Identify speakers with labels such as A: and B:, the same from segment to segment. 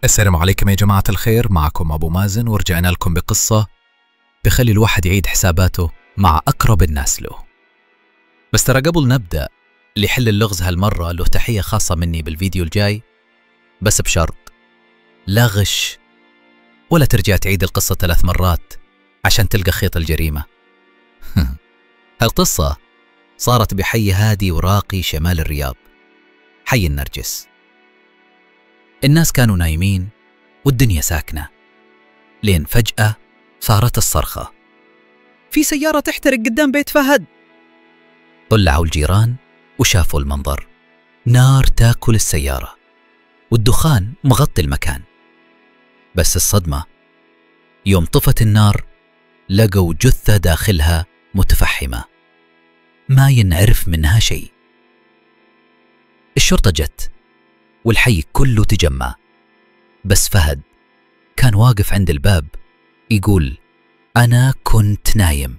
A: السلام عليكم يا جماعة الخير، معكم أبو مازن ورجعنا لكم بقصة بخلي الواحد يعيد حساباته مع أقرب الناس له. بس ترى قبل نبدأ، اللي يحل اللغز هالمرة له تحية خاصة مني بالفيديو الجاي، بس بشرط لا غش ولا ترجع تعيد القصة 3 مرات عشان تلقى خيط الجريمة. هالقصة صارت بحي هادي وراقي شمال الرياض، حي النرجس. الناس كانوا نايمين والدنيا ساكنة، لين فجأة صارت الصرخة:
B: في سيارة تحترق قدام بيت فهد.
A: طلعوا الجيران وشافوا المنظر، نار تاكل السيارة والدخان مغطي المكان. بس الصدمة يوم طفت النار لقوا جثة داخلها متفحمة ما ينعرف منها شيء. الشرطة جت والحي كله تجمع، بس فهد كان واقف عند الباب يقول: أنا كنت نايم.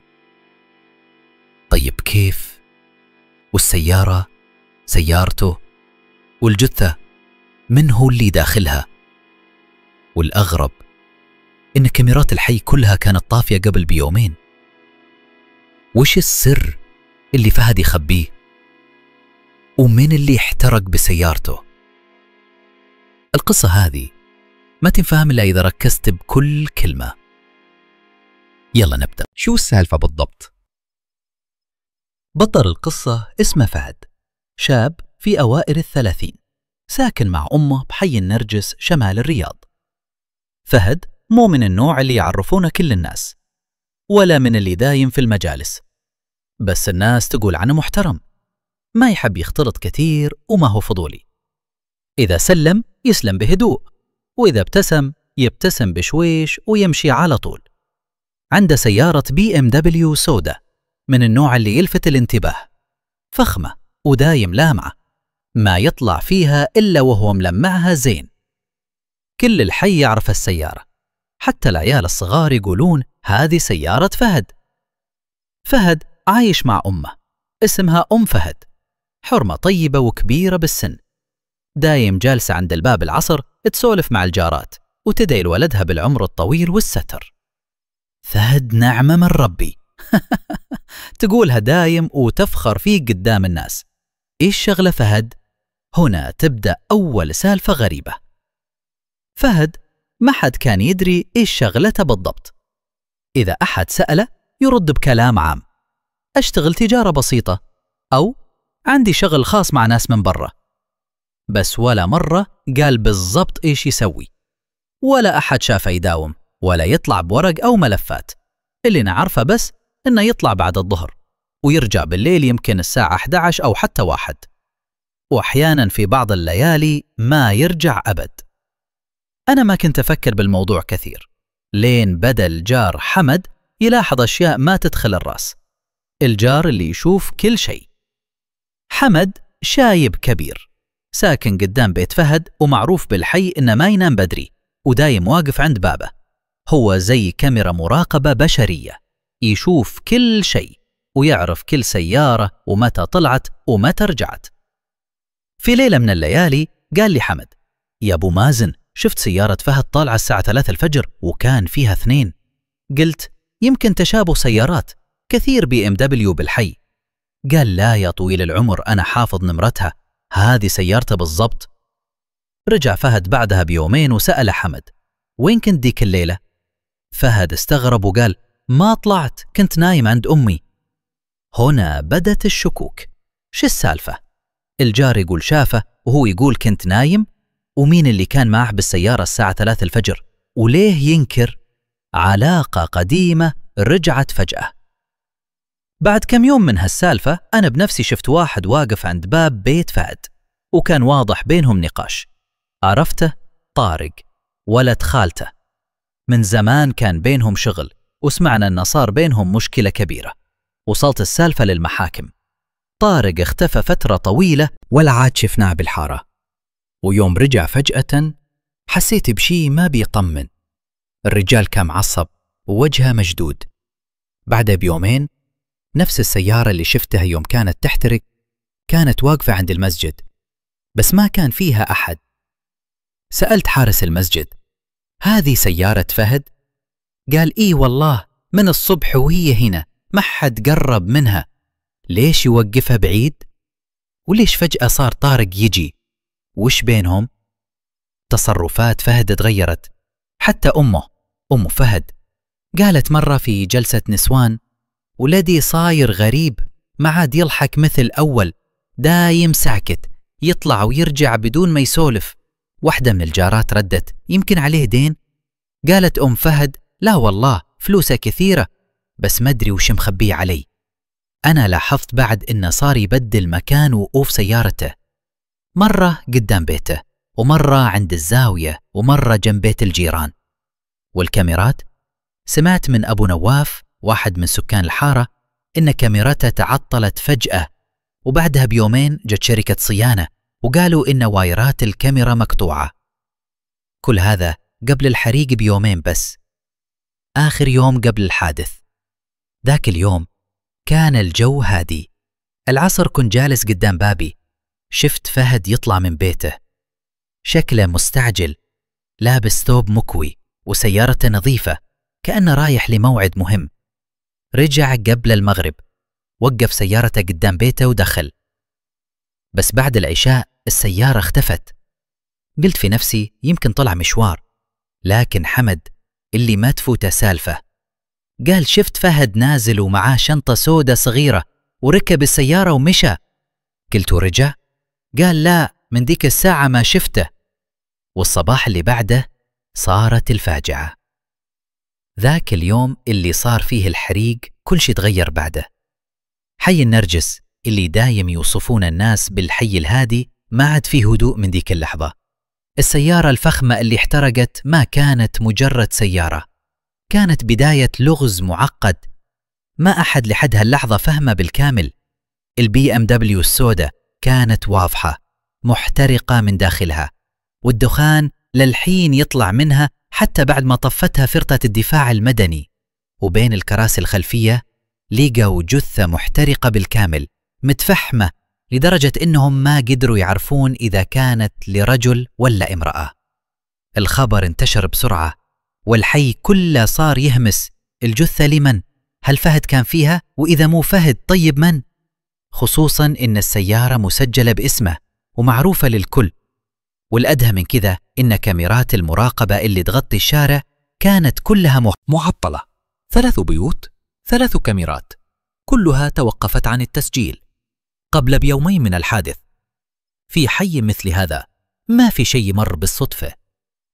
A: طيب كيف؟ والسيارة سيارته، والجثة من هو اللي داخلها؟ والأغرب إن كاميرات الحي كلها كانت طافية قبل بيومين. وش السر اللي فهد يخبيه؟ ومن اللي احترق بسيارته؟ القصة هذه ما تنفهم إلا إذا ركزت بكل كلمة. يلا نبدأ.
B: شو السالفة بالضبط؟
A: بطل القصة اسمه فهد، شاب في أوائل 30، ساكن مع أمه بحي النرجس شمال الرياض. فهد مو من النوع اللي يعرفونه كل الناس، ولا من اللي دايم في المجالس، بس الناس تقول عنه محترم، ما يحب يختلط كثير وما هو فضولي. إذا سلم يسلم بهدوء، وإذا ابتسم يبتسم بشويش ويمشي على طول. عنده سيارة BMW سودا من النوع اللي يلفت الانتباه، فخمة ودايم لامعة، ما يطلع فيها إلا وهو ملمعها زين. كل الحي يعرف السيارة، حتى العيال الصغار يقولون هذه سيارة فهد. فهد عايش مع أمه اسمها أم فهد، حرمة طيبة وكبيرة بالسن، دايم جالسة عند الباب العصر تسولف مع الجارات وتدعي لولدها بالعمر الطويل والستر. فهد نعمة من ربي. تقولها دايم وتفخر فيه قدام الناس. إيش شغلة فهد؟ هنا تبدأ أول سالفة غريبة. فهد ما حد كان يدري إيش شغلته بالضبط. إذا أحد سأله يرد بكلام عام: أشتغل تجارة بسيطة، أو عندي شغل خاص مع ناس من برا. بس ولا مرة قال بالضبط إيش يسوي، ولا أحد شافه يداوم ولا يطلع بورق أو ملفات. اللي نعرفه بس إنه يطلع بعد الظهر ويرجع بالليل، يمكن الساعة 11 أو حتى 1، وأحيانا في بعض الليالي ما يرجع أبد. أنا ما كنت أفكر بالموضوع كثير، لين بدأ الجار حمد يلاحظ أشياء ما تدخل الراس. الجار اللي يشوف كل شيء. حمد شايب كبير، ساكن قدام بيت فهد، ومعروف بالحي إنه ما ينام بدري ودايم واقف عند بابه. هو زي كاميرا مراقبة بشرية، يشوف كل شيء ويعرف كل سيارة ومتى طلعت ومتى رجعت. في ليلة من الليالي قال لي حمد: يا أبو مازن، شفت سيارة فهد طالعة الساعة 3 الفجر وكان فيها 2. قلت يمكن تشابه سيارات، كثير BMW بالحي. قال لا يا طويل العمر، أنا حافظ نمرتها، هذه سيارته بالضبط. رجع فهد بعدها بيومين وسأل حمد: وين كنت ديك الليلة؟ فهد استغرب وقال: ما طلعت، كنت نايم عند أمي. هنا بدت الشكوك. شو السالفة؟ الجار يقول شافه وهو يقول كنت نايم، ومين اللي كان معه بالسيارة الساعة 3 الفجر؟ وليه ينكر؟ علاقة قديمة رجعت فجأة. بعد كم يوم من هالسالفة أنا بنفسي شفت واحد واقف عند باب بيت فهد، وكان واضح بينهم نقاش. عرفته؟ طارق، ولد خالته. من زمان كان بينهم شغل، وسمعنا أن صار بينهم مشكلة كبيرة. وصلت السالفة للمحاكم. طارق اختفى فترة طويلة ولا عاد شفناه بالحارة، ويوم رجع فجأة حسيت بشي ما بيطمن. الرجال كان معصب ووجهه مشدود. بعد بيومين نفس السيارة اللي شفتها يوم كانت تحترق كانت واقفة عند المسجد، بس ما كان فيها أحد. سألت حارس المسجد: هذه سيارة فهد؟ قال: إيه والله، من الصبح وهي هنا، ما حد قرب منها. ليش يوقفها بعيد؟ وليش فجأة صار طارق يجي؟ وش بينهم؟ تصرفات فهد تغيرت. حتى أم فهد قالت مرة في جلسة نسوان: ولدي صاير غريب، ما عاد يضحك مثل أول، دايم ساكت، يطلع ويرجع بدون ما يسولف. واحدة من الجارات ردت: يمكن عليه دين. قالت أم فهد: لا والله، فلوسه كثيرة، بس ما أدري وش مخبيه علي. أنا لاحظت بعد إنه صار يبدل مكان وقوف سيارته، مرة قدام بيته، ومرة عند الزاوية، ومرة جنب بيت الجيران. والكاميرات، سمعت من أبو نواف واحد من سكان الحارة إن كاميرته تعطلت فجأة، وبعدها بيومين جت شركة صيانة وقالوا إن وايرات الكاميرا مقطوعة. كل هذا قبل الحريق بيومين بس. آخر يوم قبل الحادث، ذاك اليوم كان الجو هادي. العصر كنت جالس قدام بابي، شفت فهد يطلع من بيته، شكله مستعجل، لابس ثوب مكوي وسيارته نظيفة، كأنه رايح لموعد مهم. رجع قبل المغرب، وقف سيارته قدام بيته ودخل. بس بعد العشاء السيارة اختفت. قلت في نفسي يمكن طلع مشوار، لكن حمد اللي ما تفوته سالفة قال: شفت فهد نازل ومعاه شنطة سودة صغيرة وركب السيارة ومشى. قلت: ورجع؟ قال: لا، من ديك الساعة ما شفته. والصباح اللي بعده صارت الفاجعة. ذاك اليوم اللي صار فيه الحريق كل شيء تغير بعده. حي النرجس اللي دايم يوصفون الناس بالحي الهادي ما عاد فيه هدوء من ديك اللحظة. السيارة الفخمة اللي احترقت ما كانت مجرد سيارة، كانت بداية لغز معقد ما أحد لحد هاللحظة فهمه بالكامل. الBMW السوداء كانت واضحة، محترقة من داخلها، والدخان للحين يطلع منها حتى بعد ما طفتها فرقة الدفاع المدني. وبين الكراسي الخلفية لقوا جثة محترقة بالكامل، متفحمة لدرجة إنهم ما قدروا يعرفون إذا كانت لرجل ولا امرأة. الخبر انتشر بسرعة، والحي كله صار يهمس: الجثة لمن؟ هل فهد كان فيها؟ وإذا مو فهد طيب من؟ خصوصا إن السيارة مسجلة باسمه ومعروفة للكل. والأدهى من كذا إن كاميرات المراقبة اللي تغطي الشارع كانت كلها معطلة. 3 بيوت، 3 كاميرات، كلها توقفت عن التسجيل قبل بيومين من الحادث. في حي مثل هذا ما في شيء مر بالصدفة.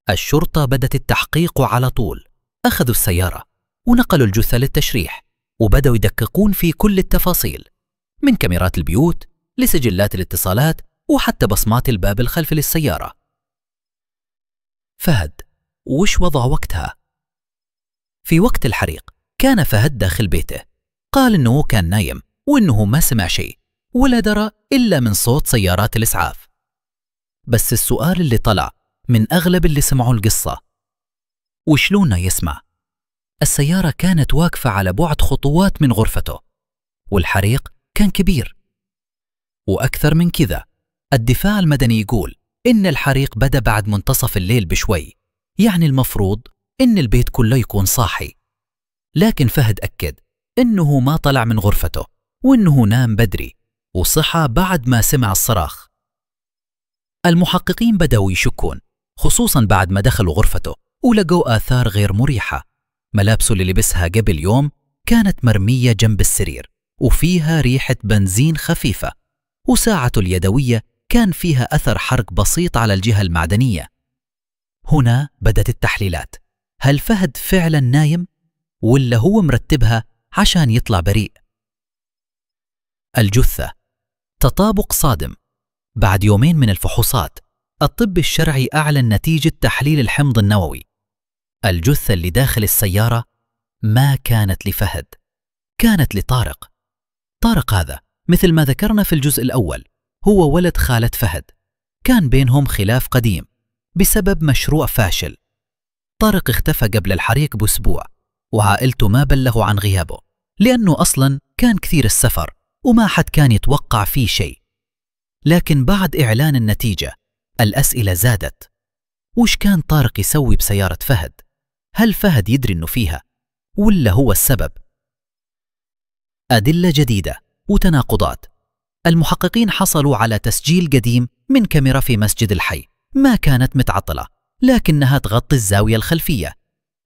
A: الشرطة بدت التحقيق على طول، أخذوا السيارة ونقلوا الجثة للتشريح، وبدأوا يدققون في كل التفاصيل، من كاميرات البيوت لسجلات الاتصالات وحتى بصمات الباب الخلفي للسيارة. فهد وش وضع وقتها؟ في وقت الحريق كان فهد داخل بيته، قال إنه كان نايم وإنه ما سمع شيء ولا درى إلا من صوت سيارات الإسعاف. بس السؤال اللي طلع من أغلب اللي سمعوا القصة: وشلون يسمع؟ السيارة كانت واقفة على بعد خطوات من غرفته، والحريق كان كبير. وأكثر من كذا، الدفاع المدني يقول إن الحريق بدأ بعد منتصف الليل بشوي، يعني المفروض إن البيت كله يكون صاحي. لكن فهد أكد إنه ما طلع من غرفته، وإنه نام بدري وصحى بعد ما سمع الصراخ. المحققين بدأوا يشكون، خصوصاً بعد ما دخلوا غرفته ولقوا آثار غير مريحة. ملابسه اللي لبسها قبل يوم كانت مرمية جنب السرير وفيها ريحة بنزين خفيفة، وساعته اليدوية كان فيها أثر حرق بسيط على الجهة المعدنية. هنا بدت التحليلات: هل فهد فعلاً نايم؟ ولا هو مرتبها عشان يطلع بريء؟ الجثة تطابق صادم. بعد يومين من الفحوصات، الطب الشرعي أعلن نتيجة تحليل الحمض النووي. الجثة اللي داخل السيارة ما كانت لفهد، كانت لطارق. طارق هذا مثل ما ذكرنا في الجزء الأول هو ولد خالة فهد، كان بينهم خلاف قديم بسبب مشروع فاشل. طارق اختفى قبل الحريق بأسبوع، وعائلته ما بلغوا عن غيابه لأنه أصلاً كان كثير السفر وما حد كان يتوقع فيه شيء. لكن بعد إعلان النتيجة الأسئلة زادت، وش كان طارق يسوي بسيارة فهد؟ هل فهد يدري إنه فيها ولا هو السبب؟ أدلة جديدة وتناقضات. المحققين حصلوا على تسجيل قديم من كاميرا في مسجد الحي، ما كانت متعطلة لكنها تغطي الزاوية الخلفية.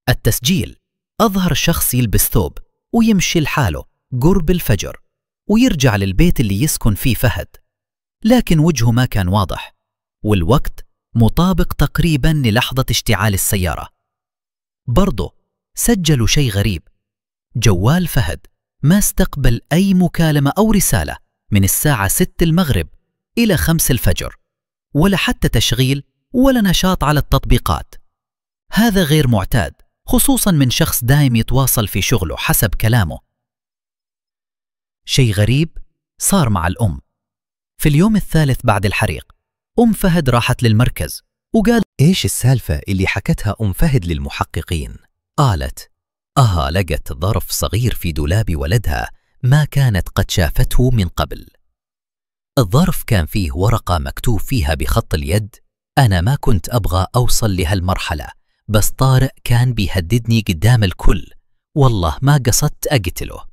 A: التسجيل أظهر شخص يلبس ثوب ويمشي لحاله قرب الفجر ويرجع للبيت اللي يسكن فيه فهد، لكن وجهه ما كان واضح، والوقت مطابق تقريباً للحظة اشتعال السيارة. برضه سجلوا شيء غريب، جوال فهد ما استقبل أي مكالمة أو رسالة من الساعة 6 المغرب إلى 5 الفجر، ولا حتى تشغيل ولا نشاط على التطبيقات. هذا غير معتاد، خصوصاً من شخص دائم يتواصل في شغله حسب كلامه. شيء غريب صار مع الأم. في اليوم الثالث بعد الحريق أم فهد راحت للمركز وقال
B: إيش السالفة اللي حكتها أم فهد للمحققين؟
A: قالت لقت ظرف صغير في دولاب ولدها ما كانت قد شافته من قبل. الظرف كان فيه ورقة مكتوب فيها بخط اليد: أنا ما كنت أبغى أوصل لهالمرحلة، بس طارق كان بيهددني قدام الكل، والله ما قصدت أقتله.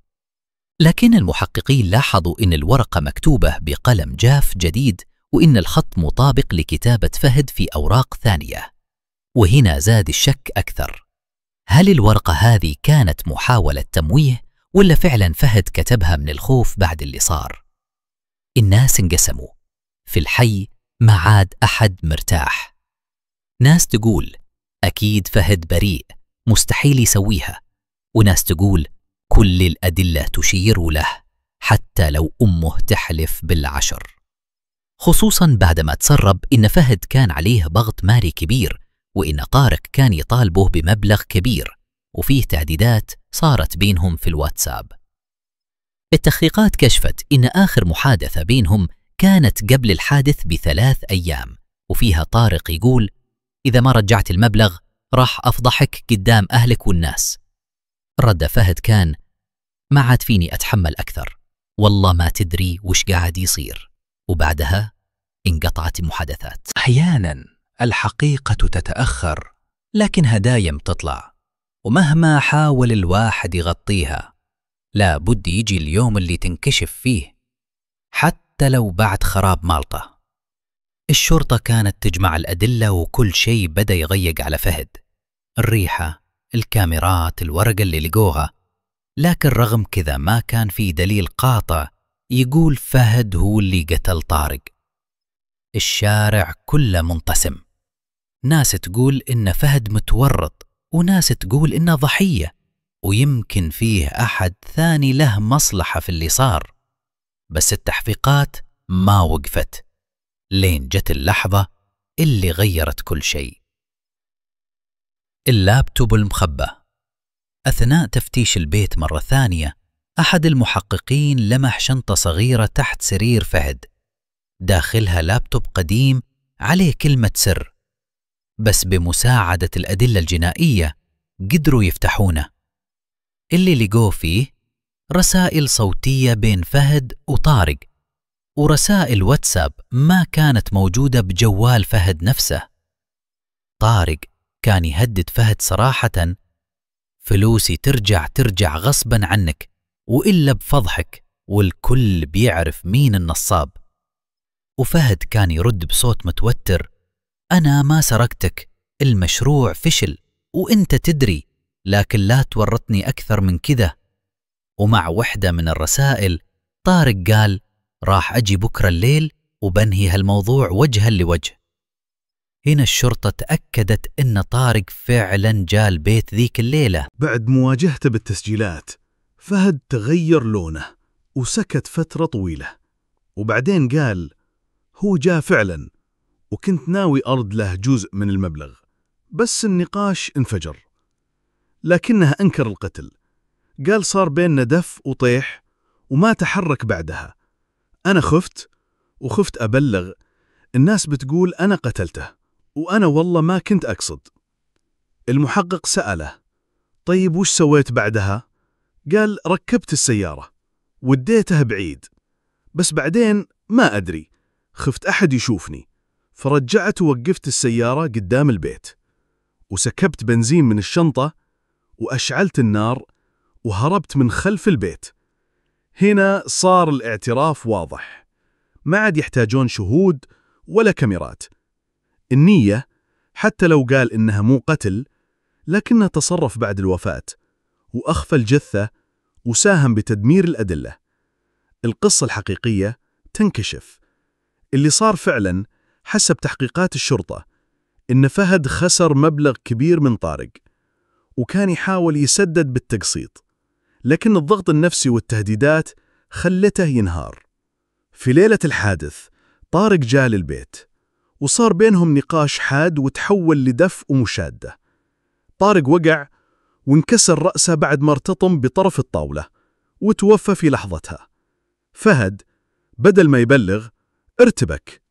A: لكن المحققين لاحظوا إن الورقة مكتوبة بقلم جاف جديد، وإن الخط مطابق لكتابة فهد في أوراق ثانية. وهنا زاد الشك أكثر، هل الورقة هذه كانت محاولة تمويه ولا فعلا فهد كتبها من الخوف بعد اللي صار؟ الناس انقسموا في الحي، ما عاد أحد مرتاح. ناس تقول أكيد فهد بريء، مستحيل يسويها، وناس تقول كل الأدلة تشير له حتى لو أمه تحلف بالعشر، خصوصاً بعدما تسرب إن فهد كان عليه ضغط مالي كبير، وإن طارق كان يطالبه بمبلغ كبير، وفيه تعديدات صارت بينهم في الواتساب. التحقيقات كشفت إن آخر محادثة بينهم كانت قبل الحادث ب3 أيام، وفيها طارق يقول: إذا ما رجعت المبلغ راح أفضحك قدام أهلك والناس. رد فهد كان: ما عاد فيني أتحمل أكثر، والله ما تدري وش قاعد يصير. وبعدها انقطعت المحادثات.
B: أحياناً الحقيقة تتأخر لكنها دايم تطلع، ومهما حاول الواحد يغطيها لا بد يجي اليوم اللي تنكشف فيه، حتى لو بعد خراب مالطة.
A: الشرطة كانت تجمع الأدلة وكل شيء بدأ يغيق على فهد، الريحة، الكاميرات، الورقة اللي لقوها، لكن رغم كذا ما كان في دليل قاطع يقول فهد هو اللي قتل طارق. الشارع كله منقسم، ناس تقول إن فهد متورط، وناس تقول إنه ضحية، ويمكن فيه أحد ثاني له مصلحة في اللي صار. بس التحقيقات ما وقفت لين جت اللحظة اللي غيرت كل شيء. اللابتوب المخبى. أثناء تفتيش البيت مرة ثانية، أحد المحققين لمح شنطة صغيرة تحت سرير فهد، داخلها لابتوب قديم عليه كلمة سر، بس بمساعدة الأدلة الجنائية قدروا يفتحونه. اللي لقوه فيه رسائل صوتية بين فهد وطارق، ورسائل واتساب ما كانت موجودة بجوال فهد نفسه. طارق كان يهدد فهد صراحة: فلوسي ترجع غصبا عنك، وإلا بفضحك والكل بيعرف مين النصاب. وفهد كان يرد بصوت متوتر: أنا ما سرقتك، المشروع فشل وإنت تدري، لكن لا تورطني أكثر من كذا. ومع وحدة من الرسائل طارق قال: راح أجي بكرة الليل وبنهي هالموضوع وجها لوجه. هنا الشرطة تأكدت إن طارق فعلا جاء البيت ذيك الليلة.
C: بعد مواجهته بالتسجيلات، فهد تغير لونه وسكت فترة طويلة، وبعدين قال هو جاء فعلا وكنت ناوي أرد له جزء من المبلغ، بس النقاش انفجر. لكنه أنكر القتل، قال صار بيننا دف وطيح وما تحرك بعدها. أنا خفت أبلغ، الناس بتقول أنا قتلته وأنا والله ما كنت أقصد. المحقق سأله: طيب وش سويت بعدها؟ قال ركبت السيارة وديتها بعيد، بس بعدين ما أدري، خفت أحد يشوفني فرجعت ووقفت السيارة قدام البيت، وسكبت بنزين من الشنطة وأشعلت النار وهربت من خلف البيت. هنا صار الاعتراف واضح، ما عاد يحتاجون شهود ولا كاميرات. النية حتى لو قال إنها مو قتل، لكنه تصرف بعد الوفاة وأخفى الجثة وساهم بتدمير الأدلة. القصة الحقيقية تنكشف. اللي صار فعلا حسب تحقيقات الشرطة إن فهد خسر مبلغ كبير من طارق، وكان يحاول يسدد بالتقسيط، لكن الضغط النفسي والتهديدات خلته ينهار. في ليلة الحادث طارق جاء للبيت، وصار بينهم نقاش حاد وتحول لدف ومشادة. طارق وقع وانكسر رأسه بعد ما ارتطم بطرف الطاولة وتوفى في لحظتها. فهد بدل ما يبلغ ارتبك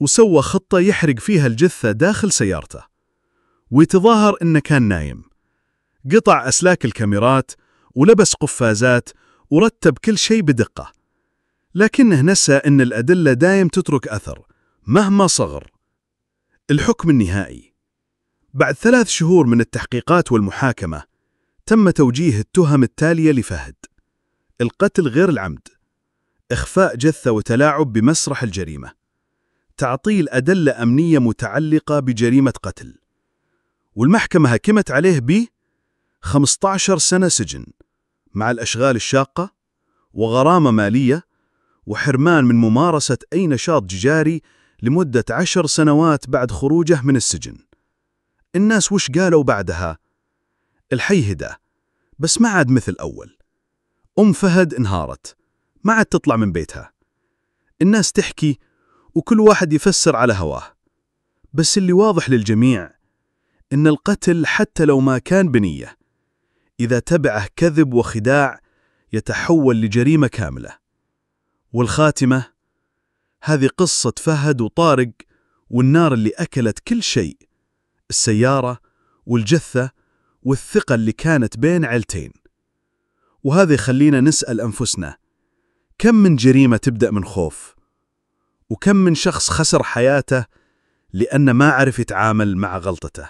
C: وسوى خطة يحرق فيها الجثة داخل سيارته، ويتظاهر إنه كان نايم. قطع أسلاك الكاميرات ولبس قفازات ورتب كل شيء بدقة، لكنه نسى إن الأدلة دايم تترك أثر مهما صغر. الحكم النهائي بعد 3 شهور من التحقيقات والمحاكمة تم توجيه التهم التالية لفهد: القتل غير العمد، إخفاء جثة وتلاعب بمسرح الجريمة، تعطيل أدلة أمنية متعلقة بجريمة قتل. والمحكمة حكمت عليه ب 15 سنة سجن مع الأشغال الشاقة وغرامة مالية وحرمان من ممارسة أي نشاط تجاري لمدة 10 سنوات بعد خروجه من السجن. الناس وش قالوا بعدها؟ الحي هدى، بس ما عاد مثل أول. فهد انهارت، ما عاد تطلع من بيتها. الناس تحكي وكل واحد يفسر على هواه، بس اللي واضح للجميع إن القتل حتى لو ما كان بنية، إذا تبعه كذب وخداع يتحول لجريمة كاملة. والخاتمة، هذه قصة فهد وطارق والنار اللي أكلت كل شيء، السيارة والجثة والثقة اللي كانت بين عيلتين. وهذا يخلينا نسأل أنفسنا، كم من جريمة تبدأ من خوف؟ وكم من شخص خسر حياته لأن ما عرف يتعامل مع غلطته؟